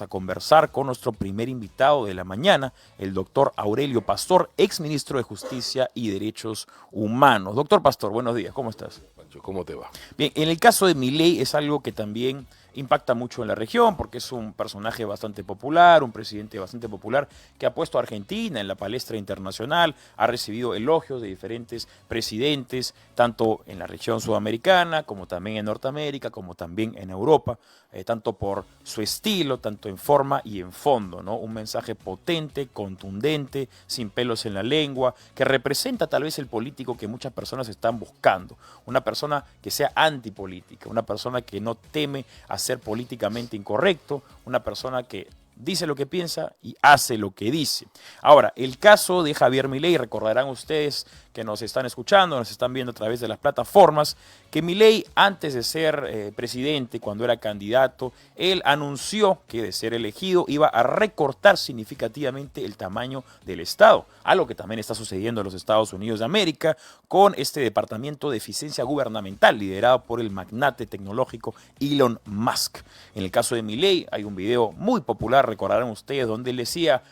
a conversar con nuestro primer invitado de la mañana, el doctor Aurelio Pastor, exministro de Justicia y Derechos Humanos. Doctor Pastor, buenos días, ¿cómo estás? Pancho, ¿cómo te va? Bien, en el caso de Milei es algo que también impacta mucho en la región porque es un personaje bastante popular, un presidente bastante popular que ha puesto a Argentina en la palestra internacional, ha recibido elogios de diferentes presidentes, tanto en la región sudamericana como también en Norteamérica, como también en Europa, tanto por su estilo, tanto en forma y en fondo, ¿no? Un mensaje potente, contundente, sin pelos en la lengua, que representa tal vez el político que muchas personas están buscando, una persona que sea antipolítica, una persona que no teme a ser políticamente incorrecto, una persona que dice lo que piensa y hace lo que dice. Ahora, el caso de Javier Milei, recordarán ustedes que nos están escuchando, nos están viendo a través de las plataformas, que Milei, antes de ser presidente, cuando era candidato, él anunció que de ser elegido iba a recortar significativamente el tamaño del Estado, algo que también está sucediendo en los Estados Unidos de América, con este Departamento de Eficiencia Gubernamental, liderado por el magnate tecnológico Elon Musk. En el caso de Milei, hay un video muy popular, recordarán ustedes, donde él decía,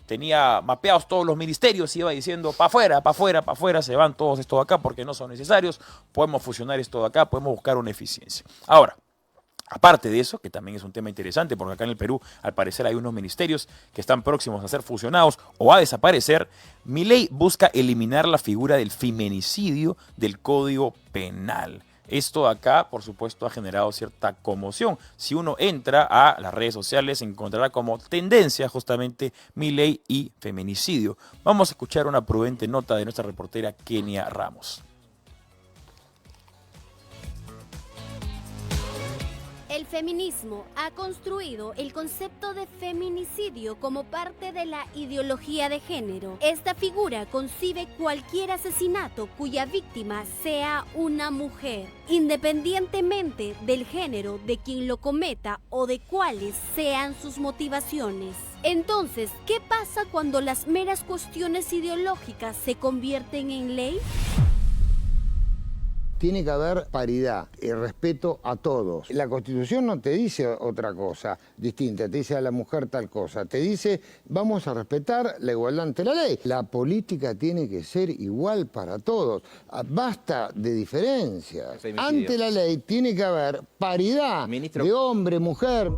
tenía mapeados todos los ministerios, iba diciendo, pa' afuera, se van todos estos de acá porque no son necesarios, podemos fusionar esto de acá, podemos buscar una eficiencia. Ahora, aparte de eso, que también es un tema interesante, porque acá en el Perú, al parecer, hay unos ministerios que están próximos a ser fusionados o a desaparecer, Milei busca eliminar la figura del feminicidio del Código Penal. Esto acá, por supuesto, ha generado cierta conmoción. Si uno entra a las redes sociales, encontrará como tendencia justamente Milei y feminicidio. Vamos a escuchar una prudente nota de nuestra reportera Kenia Ramos. El feminismo ha construido el concepto de feminicidio como parte de la ideología de género. Esta figura concibe cualquier asesinato cuya víctima sea una mujer, independientemente del género de quien lo cometa o de cuáles sean sus motivaciones. Entonces, ¿qué pasa cuando las meras cuestiones ideológicas se convierten en ley? Tiene que haber paridad y respeto a todos. La Constitución no te dice otra cosa distinta, te dice a la mujer tal cosa, te dice vamos a respetar la igualdad ante la ley. La política tiene que ser igual para todos, basta de diferencias. Ante la ley tiene que haber paridad de hombre, mujer.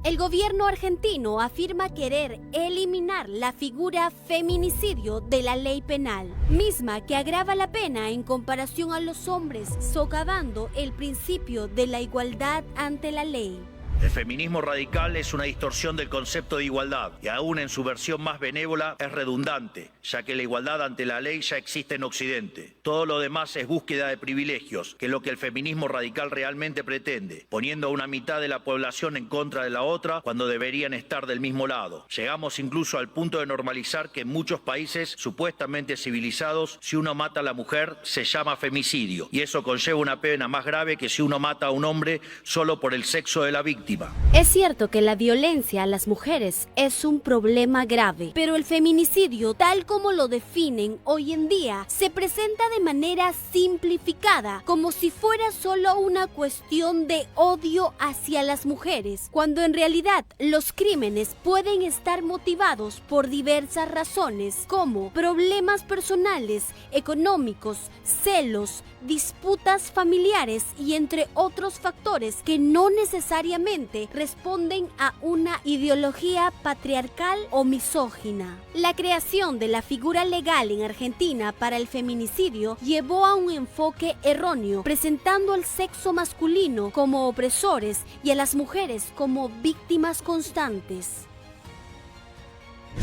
El gobierno argentino afirma querer eliminar la figura feminicidio de la ley penal, misma que agrava la pena en comparación a los hombres, socavando el principio de la igualdad ante la ley. El feminismo radical es una distorsión del concepto de igualdad y aún en su versión más benévola es redundante, ya que la igualdad ante la ley ya existe en Occidente. Todo lo demás es búsqueda de privilegios, que es lo que el feminismo radical realmente pretende, poniendo a una mitad de la población en contra de la otra cuando deberían estar del mismo lado. Llegamos incluso al punto de normalizar que en muchos países supuestamente civilizados, si uno mata a la mujer se llama femicidio, y eso conlleva una pena más grave que si uno mata a un hombre solo por el sexo de la víctima. Es cierto que la violencia a las mujeres es un problema grave, pero el feminicidio, tal como lo definen hoy en día, se presenta de manera simplificada, como si fuera solo una cuestión de odio hacia las mujeres, cuando en realidad los crímenes pueden estar motivados por diversas razones, como problemas personales, económicos, celos, disputas familiares y entre otros factores que no necesariamente responden a una ideología patriarcal o misógina. La creación de la figura legal en Argentina para el feminicidio llevó a un enfoque erróneo, presentando al sexo masculino como opresores y a las mujeres como víctimas constantes.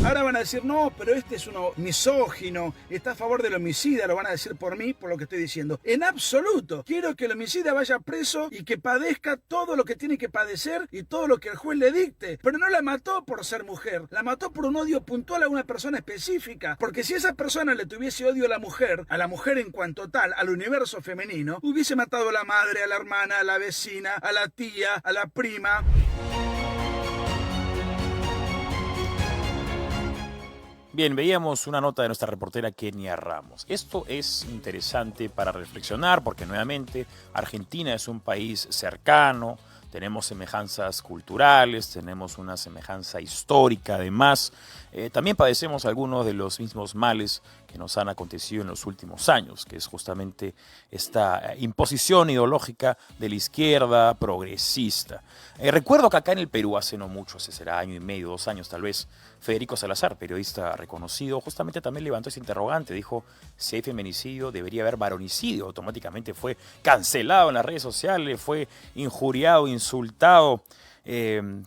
Ahora van a decir, no, pero este es uno misógino, está a favor del homicida, lo van a decir por mí, por lo que estoy diciendo. En absoluto, quiero que el homicida vaya preso y que padezca todo lo que tiene que padecer y todo lo que el juez le dicte. Pero no la mató por ser mujer, la mató por un odio puntual a una persona específica. Porque si esa persona le tuviese odio a la mujer en cuanto tal, al universo femenino, hubiese matado a la madre, a la hermana, a la vecina, a la tía, a la prima. Bien, veíamos una nota de nuestra reportera Kenia Ramos. Esto es interesante para reflexionar porque nuevamente Argentina es un país cercano, tenemos semejanzas culturales, tenemos una semejanza histórica además. También padecemos algunos de los mismos males que nos han acontecido en los últimos años, que es justamente esta imposición ideológica de la izquierda progresista. Recuerdo que acá en el Perú hace no mucho, hace será año y medio, 2 años tal vez, Federico Salazar, periodista reconocido, justamente también levantó ese interrogante, dijo, si hay feminicidio debería haber varonicidio, automáticamente fue cancelado en las redes sociales, fue injuriado, insultado,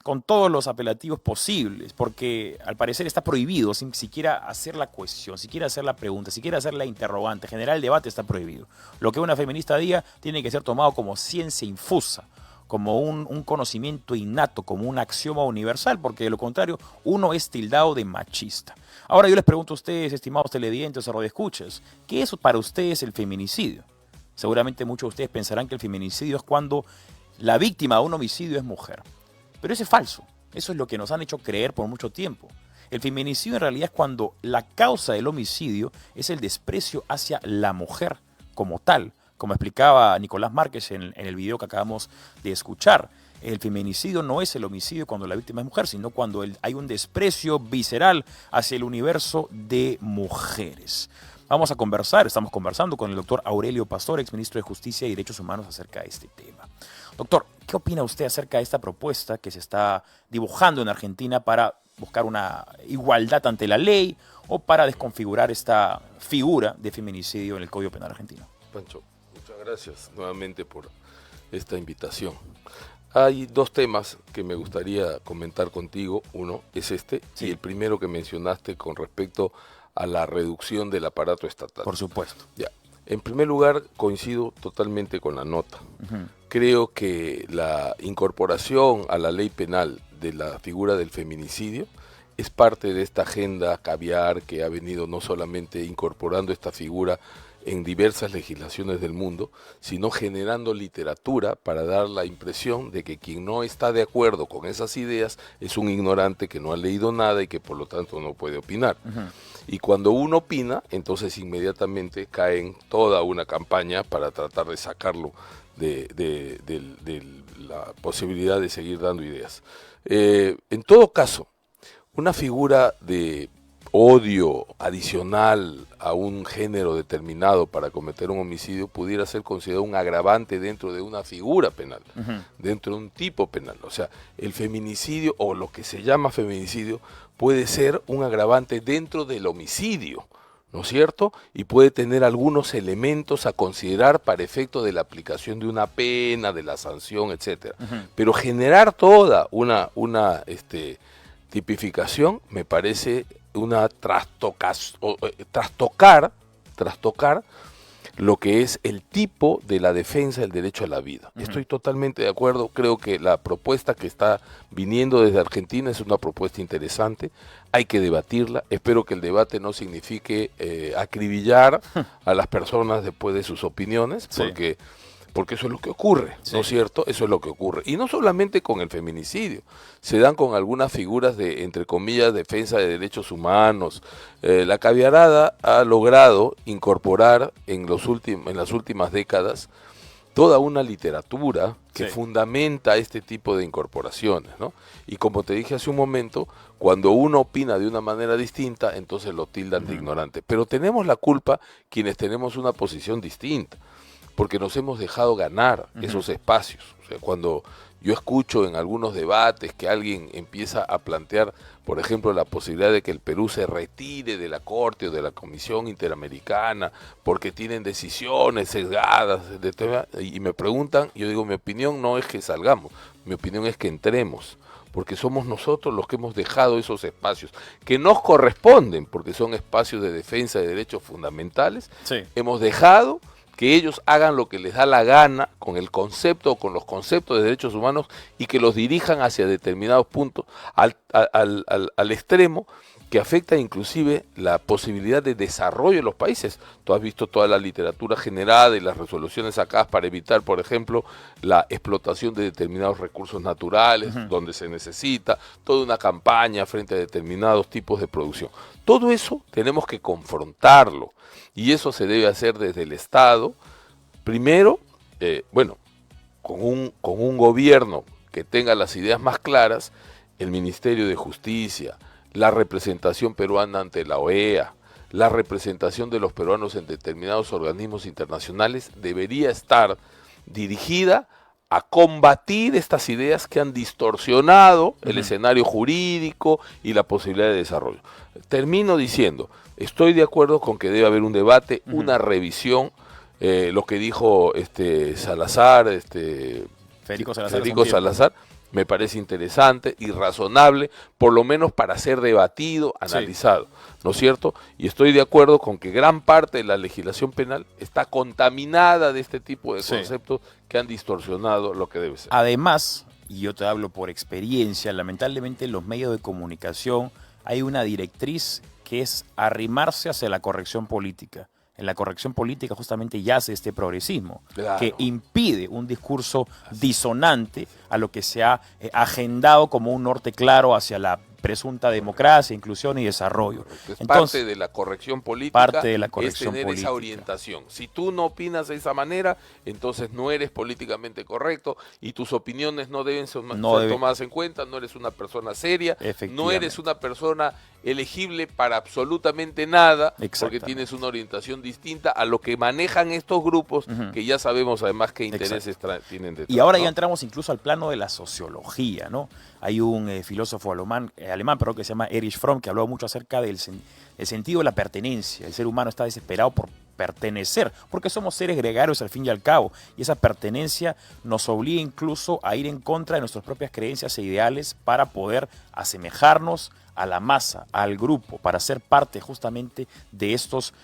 con todos los apelativos posibles, porque al parecer está prohibido sin siquiera hacer la cuestión, siquiera hacer la pregunta, siquiera hacer la interrogante, generar el debate está prohibido. Lo que una feminista diga tiene que ser tomado como ciencia infusa, como un conocimiento innato, como un axioma universal, porque de lo contrario uno es tildado de machista. Ahora yo les pregunto a ustedes, estimados televidentes o radioescuchas, ¿qué es para ustedes el feminicidio? Seguramente muchos de ustedes pensarán que el feminicidio es cuando la víctima de un homicidio es mujer. Pero eso es falso. Eso es lo que nos han hecho creer por mucho tiempo. El feminicidio en realidad es cuando la causa del homicidio es el desprecio hacia la mujer como tal. Como explicaba Nicolás Márquez en el video que acabamos de escuchar. El feminicidio no es el homicidio cuando la víctima es mujer, sino cuando hay un desprecio visceral hacia el universo de mujeres. Vamos a conversar, estamos conversando con el doctor Aurelio Pastor, exministro de Justicia y Derechos Humanos, acerca de este tema. Doctor, ¿qué opina usted acerca de esta propuesta que se está dibujando en Argentina para buscar una igualdad ante la ley o para desconfigurar esta figura de feminicidio en el Código Penal argentino? Pancho, muchas gracias nuevamente por esta invitación. Hay 2 temas que me gustaría comentar contigo. Uno es este, sí, y el primero que mencionaste con respecto a la reducción del aparato estatal. Por supuesto. Ya. En primer lugar, coincido totalmente con la nota. Creo que la incorporación a la ley penal de la figura del feminicidio es parte de esta agenda caviar que ha venido no solamente incorporando esta figura en diversas legislaciones del mundo, sino generando literatura para dar la impresión de que quien no está de acuerdo con esas ideas es un ignorante que no ha leído nada y que por lo tanto no puede opinar. Y cuando uno opina, entonces inmediatamente cae en toda una campaña para tratar de sacarlo de la posibilidad de seguir dando ideas. En todo caso, una figura de odio adicional a un género determinado para cometer un homicidio pudiera ser considerado un agravante dentro de una figura penal, dentro de un tipo penal. O sea, el feminicidio o lo que se llama feminicidio puede ser un agravante dentro del homicidio, ¿no es cierto? Y puede tener algunos elementos a considerar para efecto de la aplicación de una pena, de la sanción, etcétera. Pero generar toda una tipificación me parece una trastocar lo que es el tipo de la defensa del derecho a la vida. Estoy totalmente de acuerdo, creo que la propuesta que está viniendo desde Argentina es una propuesta interesante, hay que debatirla, espero que el debate no signifique acribillar a las personas después de sus opiniones, porque eso es lo que ocurre, ¿no es cierto? Eso es lo que ocurre. Y no solamente con el feminicidio, se dan con algunas figuras de, entre comillas, defensa de derechos humanos. La caviarada ha logrado incorporar en las últimas décadas toda una literatura que fundamenta este tipo de incorporaciones, ¿no? Y como te dije hace un momento, cuando uno opina de una manera distinta, entonces lo tildan de ignorante. Pero tenemos la culpa quienes tenemos una posición distinta, porque nos hemos dejado ganar esos espacios. O sea, cuando yo escucho en algunos debates que alguien empieza a plantear, por ejemplo, la posibilidad de que el Perú se retire de la Corte o de la Comisión Interamericana porque tienen decisiones sesgadas, y me preguntan, yo digo, mi opinión no es que salgamos, mi opinión es que entremos, porque somos nosotros los que hemos dejado esos espacios, que nos corresponden, porque son espacios de defensa de derechos fundamentales, hemos dejado que ellos hagan lo que les da la gana con el concepto o con los conceptos de derechos humanos y que los dirijan hacia determinados puntos al extremo que afecta inclusive la posibilidad de desarrollo de los países. Tú has visto toda la literatura generada y las resoluciones sacadas para evitar, por ejemplo, la explotación de determinados recursos naturales donde se necesita, toda una campaña frente a determinados tipos de producción. Todo eso tenemos que confrontarlo y eso se debe hacer desde el Estado, primero, con un gobierno que tenga las ideas más claras, el Ministerio de Justicia, la representación peruana ante la OEA, la representación de los peruanos en determinados organismos internacionales debería estar dirigida a combatir estas ideas que han distorsionado el escenario jurídico y la posibilidad de desarrollo. Termino diciendo, estoy de acuerdo con que debe haber un debate, una revisión, lo que dijo Salazar, Federico Salazar. Federico Salazar, me parece interesante y razonable, por lo menos para ser debatido, analizado, ¿no es cierto? Y estoy de acuerdo con que gran parte de la legislación penal está contaminada de este tipo de conceptos que han distorsionado lo que debe ser. Además, y yo te hablo por experiencia, lamentablemente en los medios de comunicación hay una directriz que es arrimarse hacia la corrección política. En la corrección política justamente yace este progresismo, que impide un discurso disonante a lo que se ha agendado como un norte claro hacia la presunta democracia, inclusión y desarrollo. Entonces, parte de la corrección política es tener esa orientación. Si tú no opinas de esa manera, entonces no eres políticamente correcto y tus opiniones no deben ser tomadas en cuenta, no eres una persona seria, no eres una persona elegible para absolutamente nada, porque tienes una orientación distinta a lo que manejan estos grupos, que ya sabemos además qué intereses tienen detrás. Y ahora ya entramos incluso al plano de la sociología, ¿no? Hay un filósofo alemán, que se llama Erich Fromm, que habló mucho acerca del sentido de la pertenencia. El ser humano está desesperado por pertenecer, porque somos seres gregarios al fin y al cabo, y esa pertenencia nos obliga incluso a ir en contra de nuestras propias creencias e ideales para poder asemejarnos a la masa, al grupo, para ser parte justamente de estos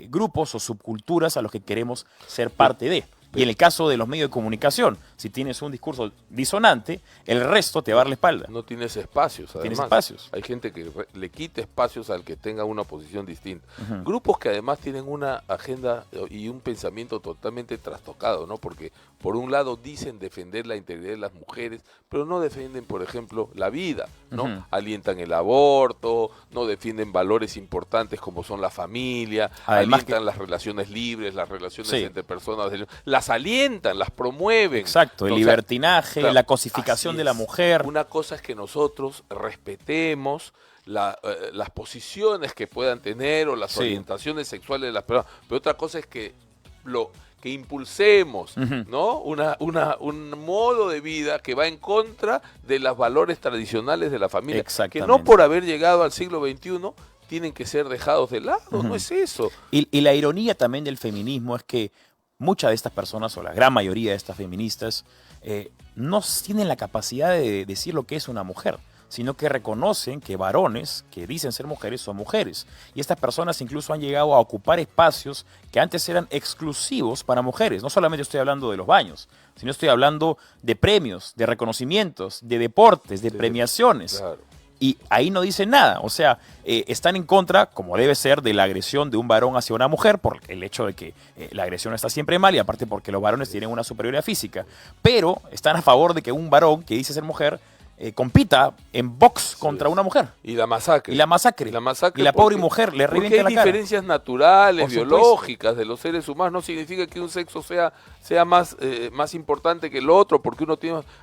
grupos o subculturas a los que queremos ser parte de. Y en el caso de los medios de comunicación, si tienes un discurso disonante, el resto te va a dar la espalda. No tienes espacios, además. Tienes espacios. Hay gente que le quita espacios al que tenga una posición distinta. Grupos que además tienen una agenda y un pensamiento totalmente trastocado, ¿no? Porque por un lado dicen defender la integridad de las mujeres, pero no defienden, por ejemplo, la vida, ¿no? Alientan el aborto, no defienden valores importantes como son la familia, además alientan las relaciones libres, las relaciones entre personas, las alientan, las promueven. Exacto, el libertinaje, la cosificación de la mujer. Una cosa es que nosotros respetemos las posiciones que puedan tener o las orientaciones sexuales de las personas, pero otra cosa es que impulsemos, ¿no? un modo de vida que va en contra de los valores tradicionales de la familia, que no por haber llegado al siglo XXI tienen que ser dejados de lado, no es eso. Y la ironía también del feminismo es que muchas de estas personas, o la gran mayoría de estas feministas, no tienen la capacidad de decir lo que es una mujer, sino que reconocen que varones que dicen ser mujeres son mujeres. Y estas personas incluso han llegado a ocupar espacios que antes eran exclusivos para mujeres. No solamente estoy hablando de los baños, sino estoy hablando de premios, de reconocimientos, de deportes, de premiaciones. Claro. Y ahí no dicen nada, o sea, están en contra, como debe ser, de la agresión de un varón hacia una mujer, por el hecho de que la agresión está siempre mal y aparte porque los varones tienen una superioridad física, pero están a favor de que un varón que dice ser mujer compita en box contra una mujer. Y la masacre. Y la masacre. Y la pobre mujer le revienta la cara. Porque hay diferencias naturales, biológicas de los seres humanos. No significa que un sexo sea más importante que el otro, porque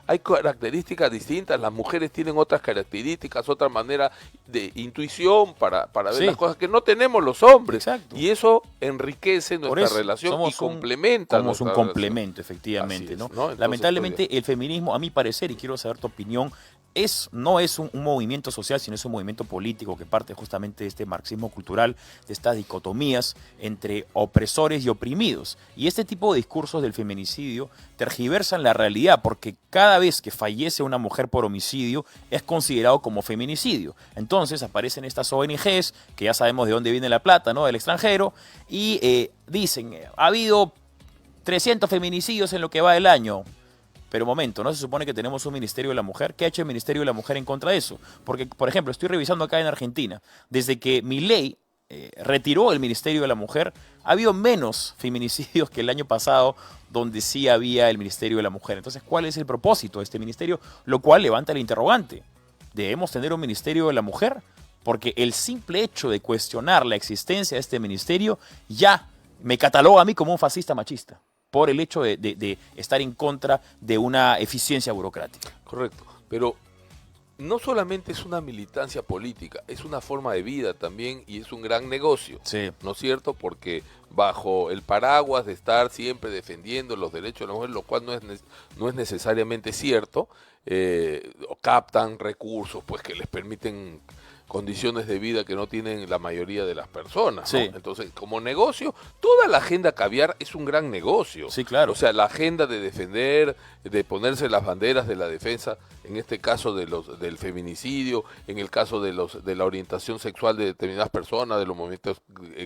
hay características distintas. Las mujeres tienen otras características, otra manera de intuición para ver las cosas que no tenemos los hombres. Exacto. Y eso enriquece nuestra relación y complementa. Somos un complemento, efectivamente. ¿No? Entonces, lamentablemente, el feminismo, a mi parecer, y quiero saber tu opinión, no es un movimiento social, sino es un movimiento político que parte justamente de este marxismo cultural, de estas dicotomías entre opresores y oprimidos. Y este tipo de discursos del feminicidio tergiversan la realidad, porque cada vez que fallece una mujer por homicidio es considerado como feminicidio. Entonces aparecen estas ONGs, que ya sabemos de dónde viene la plata, ¿no? Del extranjero, y dicen, ha habido 300 feminicidios en lo que va del año. Pero momento, ¿no se supone que tenemos un Ministerio de la Mujer? ¿Qué ha hecho el Ministerio de la Mujer en contra de eso? Porque, por ejemplo, estoy revisando acá en Argentina, desde que Milei retiró el Ministerio de la Mujer, ha habido menos feminicidios que el año pasado, donde sí había el Ministerio de la Mujer. Entonces, ¿cuál es el propósito de este ministerio? Lo cual levanta el interrogante. ¿Debemos tener un Ministerio de la Mujer? Porque el simple hecho de cuestionar la existencia de este ministerio ya me cataloga a mí como un fascista machista. por el hecho de estar en contra de una eficiencia burocrática. Correcto, pero no solamente es una militancia política, es una forma de vida también y es un gran negocio, Sí. ¿no es cierto? Porque bajo el paraguas de estar siempre defendiendo los derechos de la mujer, lo cual no es necesariamente cierto, captan recursos pues que les permiten condiciones de vida que no tienen la mayoría de las personas, ¿no? Sí. Entonces, como negocio, toda la agenda caviar es un gran negocio. Sí, claro. O sea, la agenda de defender, de ponerse las banderas de la defensa, en este caso del feminicidio, en el caso de la orientación sexual de determinadas personas, de los movimientos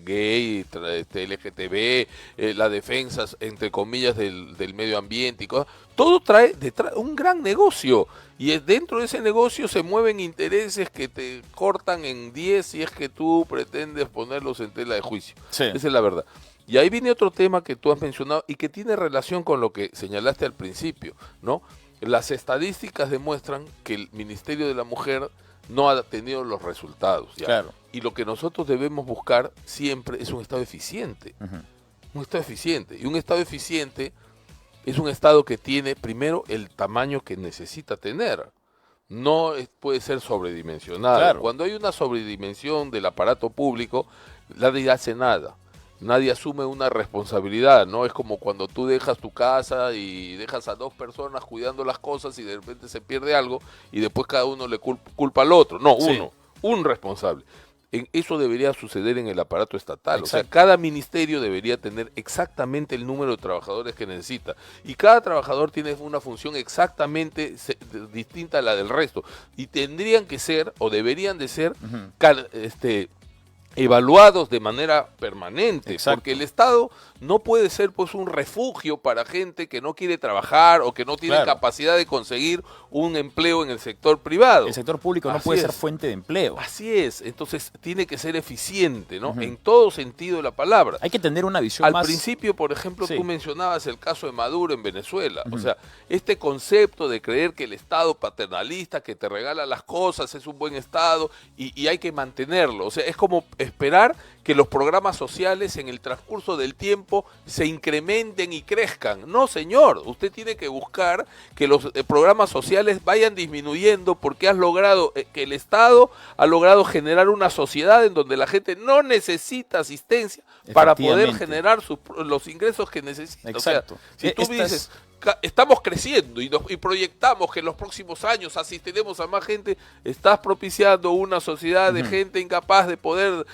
gay, LGTB, la defensa, entre comillas, del medio ambiente y cosas, todo trae detrás un gran negocio. Y dentro de ese negocio se mueven intereses que te cortan en 10 si es que tú pretendes ponerlos en tela de juicio. Sí. Esa es la verdad. Y ahí viene otro tema que tú has mencionado y que tiene relación con lo que señalaste al principio, ¿no? Las estadísticas demuestran que el Ministerio de la Mujer no ha tenido los resultados, ¿ya? Claro. Y lo que nosotros debemos buscar siempre es un Estado eficiente. Un Estado eficiente. Y un Estado eficiente es un Estado que tiene primero el tamaño que necesita tener. No puede ser sobredimensionado. Claro. Cuando hay una sobredimensión del aparato público, nadie hace nada. Nadie asume una responsabilidad, ¿no? Es como cuando tú dejas tu casa y dejas a 2 personas cuidando las cosas y de repente se pierde algo y después cada uno le culpa al otro. No, Sí. un responsable. Eso debería suceder en el aparato estatal. Exacto. O sea, cada ministerio debería tener exactamente el número de trabajadores que necesita. Y cada trabajador tiene una función exactamente distinta a la del resto. Y tendrían que ser, o deberían de ser, evaluados de manera permanente, Exacto. porque el Estado no puede ser pues un refugio para gente que no quiere trabajar o que no tiene Claro. capacidad de conseguir un empleo en el sector privado. El sector público no Así puede ser es. fuente de empleo. Así es, entonces tiene que ser eficiente, ¿no? Ujú. En todo sentido de la palabra. Hay que tener una visión Al más... principio, por ejemplo, Sí. tú mencionabas el caso de Maduro en Venezuela. O Ujú. sea, este concepto de creer que el Estado paternalista que te regala las cosas es un buen Estado y hay que mantenerlo. O sea, es como esperar que los programas sociales en el transcurso del tiempo se incrementen y crezcan. No, señor, usted tiene que buscar que los programas sociales vayan disminuyendo porque has logrado, que el Estado ha logrado generar una sociedad en donde la gente no necesita asistencia para poder Efectivamente. generar los ingresos que necesita. Exacto. O sea, si tú Estas- dices, estamos creciendo y proyectamos que en los próximos años asistiremos a más gente, estás propiciando una sociedad de gente incapaz de poder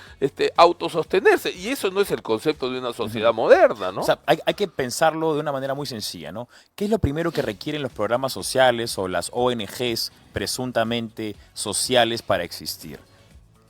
autosostenerse. Y eso no es el concepto de una sociedad moderna, ¿no? O sea, hay que pensarlo de una manera muy sencilla, ¿no? ¿Qué es lo primero que requieren los programas sociales o las ONGs presuntamente sociales para existir?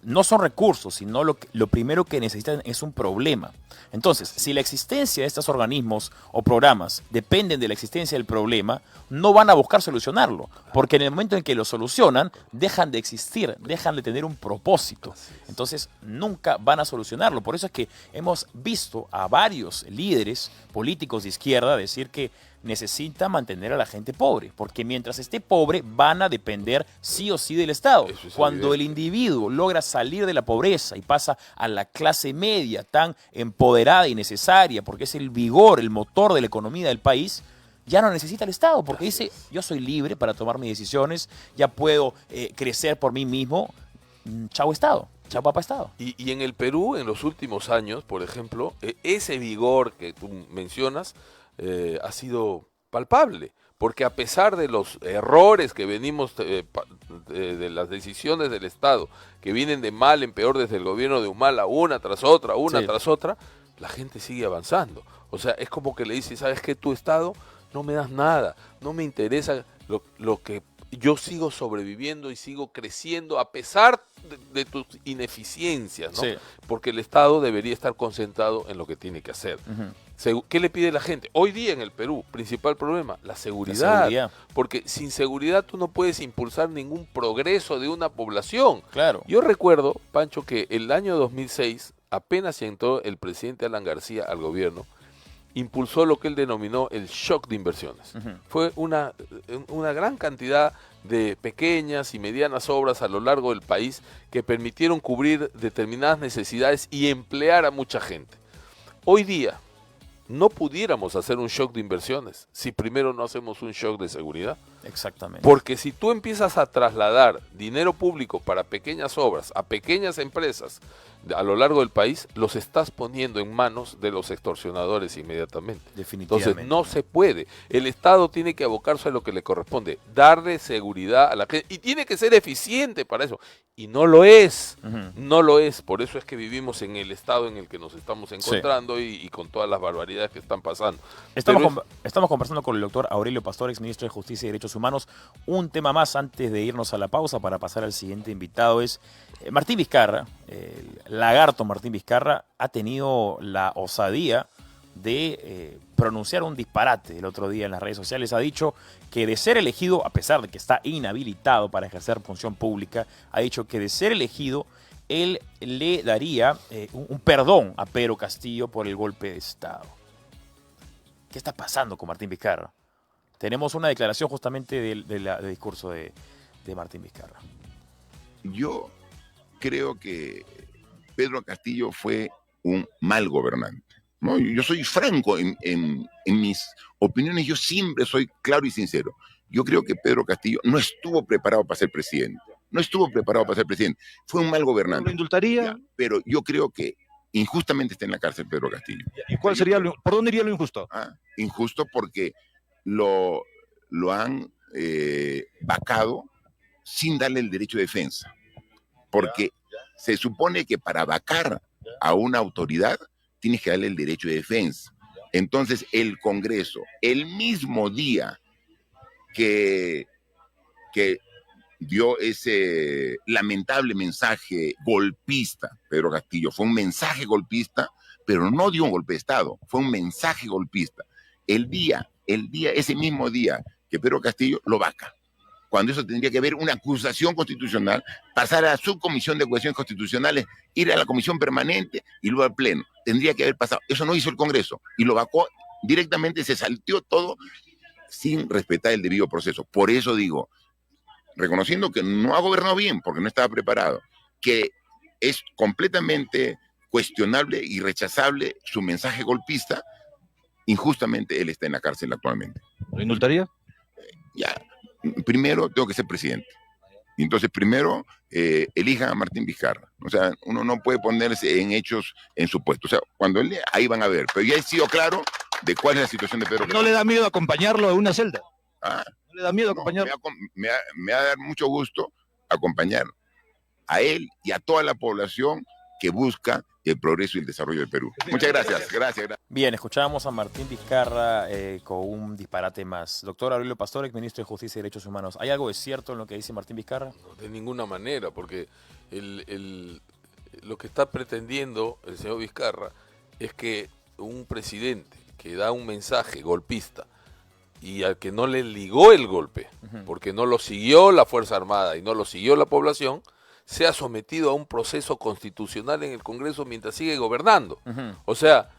No son recursos, sino lo primero que necesitan es un problema. Entonces, si la existencia de estos organismos o programas dependen de la existencia del problema, no van a buscar solucionarlo, porque en el momento en que lo solucionan, dejan de existir, dejan de tener un propósito. Entonces, nunca van a solucionarlo. Por eso es que hemos visto a varios líderes políticos de izquierda decir que necesita mantener a la gente pobre, porque mientras esté pobre van a depender sí o sí del Estado. Eso es Cuando el evidente. individuo logra salir de la pobreza y pasa a la clase media tan empoderada y necesaria, porque es el vigor, el motor de la economía del país, ya no necesita el Estado, porque dice, yo soy libre para tomar mis decisiones, ya puedo crecer por mí mismo, chao Estado, chao papá Estado. Y en el Perú, en los últimos años, por ejemplo, ese vigor que tú mencionas ha sido palpable, porque a pesar de los errores que venimos de las decisiones del Estado, que vienen de mal en peor desde el gobierno de Humala, una tras otra, Sí. la gente sigue avanzando. O sea, es como que le dice, ¿sabes qué? Tu Estado no me das nada, no me interesa lo que yo sigo sobreviviendo y sigo creciendo a pesar de tus ineficiencias, ¿no? Sí. Porque el Estado debería estar concentrado en lo que tiene que hacer. ¿Qué le pide la gente? Hoy día en el Perú, principal problema, la seguridad. seguridad. Porque sin seguridad tú no puedes impulsar ningún progreso de una población. Claro. Yo recuerdo, Pancho, que el año 2006, apenas entró el presidente Alan García al gobierno, impulsó lo que él denominó el shock de inversiones. Fue una gran cantidad de pequeñas y medianas obras a lo largo del país que permitieron cubrir determinadas necesidades y emplear a mucha gente. Hoy día, no pudiéramos hacer un shock de inversiones si primero no hacemos un shock de seguridad. Exactamente. Porque si tú empiezas a trasladar dinero público para pequeñas obras a pequeñas empresas a lo largo del país, los estás poniendo en manos de los extorsionadores inmediatamente. Definitivamente. Entonces no se puede. El Estado tiene que abocarse a lo que le corresponde, darle seguridad a la gente y tiene que ser eficiente para eso. Y no lo es, no lo es. Por eso es que vivimos en el estado en el que nos estamos encontrando y con todas las barbaridades que están pasando. Estamos conversando con el doctor Aurelio Pastor, ex ministro de Justicia y Derechos Humanos. Un tema más antes de irnos a la pausa para pasar al siguiente invitado es Martín Vizcarra. El lagarto Martín Vizcarra ha tenido la osadía de pronunciar un disparate el otro día en las redes sociales. Ha dicho que de ser elegido, a pesar de que está inhabilitado para ejercer función pública, ha dicho que de ser elegido él le daría un perdón a Pedro Castillo por el golpe de Estado. ¿Qué está pasando con Martín Vizcarra? Tenemos una declaración justamente del discurso de Martín Vizcarra. Yo creo que Pedro Castillo fue un mal gobernante, ¿no? Yo soy franco en mis opiniones, yo siempre soy claro y sincero. Yo creo que Pedro Castillo no estuvo preparado para ser presidente. No estuvo preparado para ser presidente. Fue un mal gobernante. ¿Lo indultaría? Ya, pero yo creo que injustamente está en la cárcel Pedro Castillo. ¿Y cuál sería por dónde iría lo injusto? Injusto porque lo han vacado sin darle el derecho de defensa. Porque se supone que para vacar a una autoridad tienes que darle el derecho de defensa. Entonces el Congreso, el mismo día que dio ese lamentable mensaje golpista, Pedro Castillo, fue un mensaje golpista, pero no dio un golpe de Estado, fue un mensaje golpista. Ese mismo día que Pedro Castillo lo vaca, cuando eso tendría que haber una acusación constitucional, pasar a la subcomisión de acusaciones constitucionales, ir a la comisión permanente y luego al pleno. Tendría que haber pasado. Eso no hizo el Congreso y lo vacó directamente, se salteó todo sin respetar el debido proceso. Por eso digo, reconociendo que no ha gobernado bien porque no estaba preparado, que es completamente cuestionable y rechazable su mensaje golpista, injustamente él está en la cárcel actualmente. ¿Lo indultaría? Ya, primero tengo que ser presidente. Y entonces primero elijan a Martín Vizcarra. O sea, uno no puede ponerse en hechos en supuestos. O sea, cuando él ahí van a ver. Pero ya he sido claro de cuál es la situación de Pedro Castillo. ¿No le da miedo acompañarlo a una celda? ¿No le da miedo acompañarlo? Me va a dar mucho gusto acompañar a él y a toda la población que busca el progreso y el desarrollo del Perú. Muchas gracias. Gracias. Bien, escuchábamos a Martín Vizcarra con un disparate más. Doctor Aurelio Pastor, ex ministro de Justicia y Derechos Humanos. ¿Hay algo de cierto en lo que dice Martín Vizcarra? No, de ninguna manera, porque lo que está pretendiendo el señor Vizcarra es que un presidente que da un mensaje golpista y al que no le ligó el golpe, porque no lo siguió la Fuerza Armada y no lo siguió la población, sea sometido a un proceso constitucional en el Congreso mientras sigue gobernando. O sea,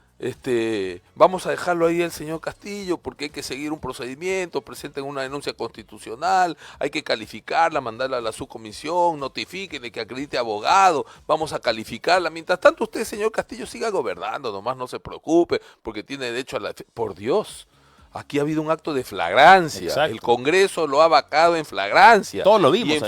vamos a dejarlo ahí el señor Castillo porque hay que seguir un procedimiento, presenten una denuncia constitucional, hay que calificarla, mandarla a la subcomisión, notifíquenle que acredite abogado, vamos a calificarla. Mientras tanto usted, señor Castillo, siga gobernando, nomás no se preocupe porque tiene derecho a la... Por Dios. Aquí ha habido un acto de flagrancia. Exacto. El Congreso lo ha vacado en flagrancia. Todos lo vimos,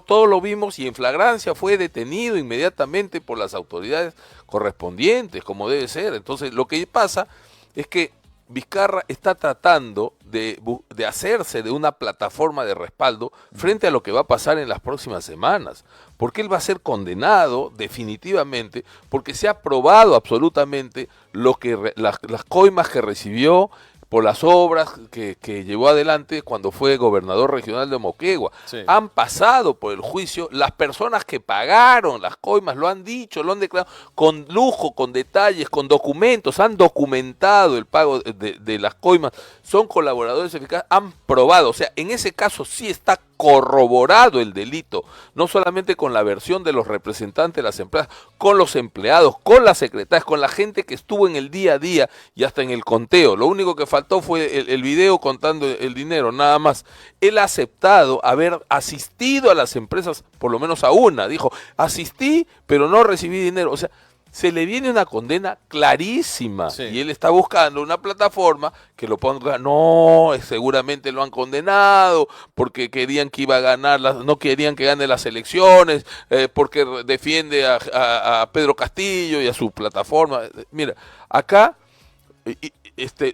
todos lo vimos y en flagrancia fue detenido inmediatamente por las autoridades correspondientes, como debe ser. Entonces, lo que pasa es que Vizcarra está tratando de hacerse de una plataforma de respaldo frente a lo que va a pasar en las próximas semanas. Porque él va a ser condenado definitivamente porque se ha probado absolutamente las coimas que recibió por las obras que llevó adelante cuando fue gobernador regional de Moquegua. Sí. Han pasado por el juicio, las personas que pagaron las coimas lo han dicho, lo han declarado con lujo, con detalles, con documentos, han documentado el pago de las coimas, son colaboradores eficaces, han probado, o sea, en ese caso sí está corroborado el delito, no solamente con la versión de los representantes de las empresas, con los empleados, con las secretarias, con la gente que estuvo en el día a día y hasta en el conteo. Lo único que faltó fue el video contando el dinero, nada más. Él ha aceptado haber asistido a las empresas, por lo menos a una, dijo, asistí, pero no recibí dinero. O sea, se le viene una condena clarísima. Sí. Y él está buscando una plataforma que lo ponga, no, seguramente lo han condenado, porque querían que iba a ganar, no querían que gane las elecciones, porque defiende a Pedro Castillo y a su plataforma. Mira, acá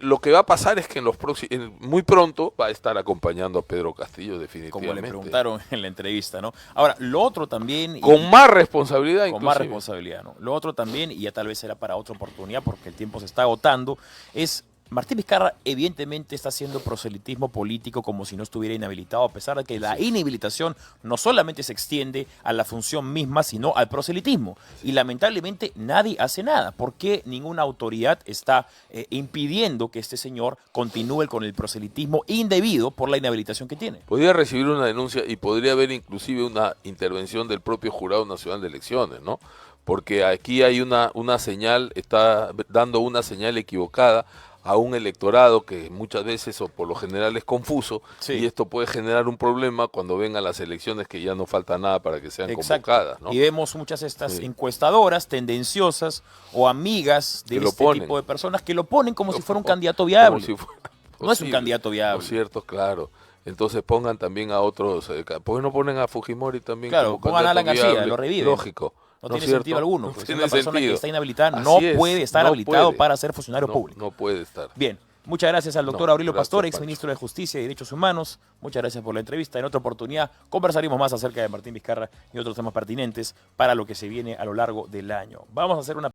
lo que va a pasar es que muy pronto va a estar acompañando a Pedro Castillo definitivamente. Como le preguntaron en la entrevista, ¿no? Ahora, lo otro también... Con más responsabilidad con más inclusive. responsabilidad, ¿no? Lo otro también, y ya tal vez será para otra oportunidad porque el tiempo se está agotando, es... Martín Vizcarra evidentemente está haciendo proselitismo político como si no estuviera inhabilitado, a pesar de que la inhabilitación no solamente se extiende a la función misma, sino al proselitismo. Y lamentablemente nadie hace nada. ¿Por qué ninguna autoridad está impidiendo que este señor continúe con el proselitismo indebido por la inhabilitación que tiene? Podría recibir una denuncia y podría haber inclusive una intervención del propio Jurado Nacional de Elecciones, ¿no? Porque aquí hay una señal, está dando una señal equivocada a un electorado que muchas veces o por lo general es confuso, Sí. y esto puede generar un problema cuando vengan las elecciones, que ya no falta nada para que sean Exacto. convocadas, ¿no? Y vemos muchas de estas Sí. encuestadoras tendenciosas o amigas de Que lo este ponen. tipo de personas que lo ponen como si fuera un candidato viable. Como si fuera No es un posible. candidato viable. Por cierto, claro. Entonces pongan también a otros, ¿por qué no ponen a Fujimori también? Claro, como pongan a Alan candidato García, viable? lo reviven. Lógico. No ¿No tiene es cierto? sentido alguno. No Pues tiene una persona sentido. que está inhabilitada Así no es, puede estar no habilitado puede. para ser funcionario público. No puede estar. Bien, muchas gracias al doctor No, Aurelio gracias, Pastor, ex Pancho. ministro de Justicia y Derechos Humanos. Muchas gracias por la entrevista. En otra oportunidad conversaremos más acerca de Martín Vizcarra y otros temas pertinentes para lo que se viene a lo largo del año. Vamos a hacer una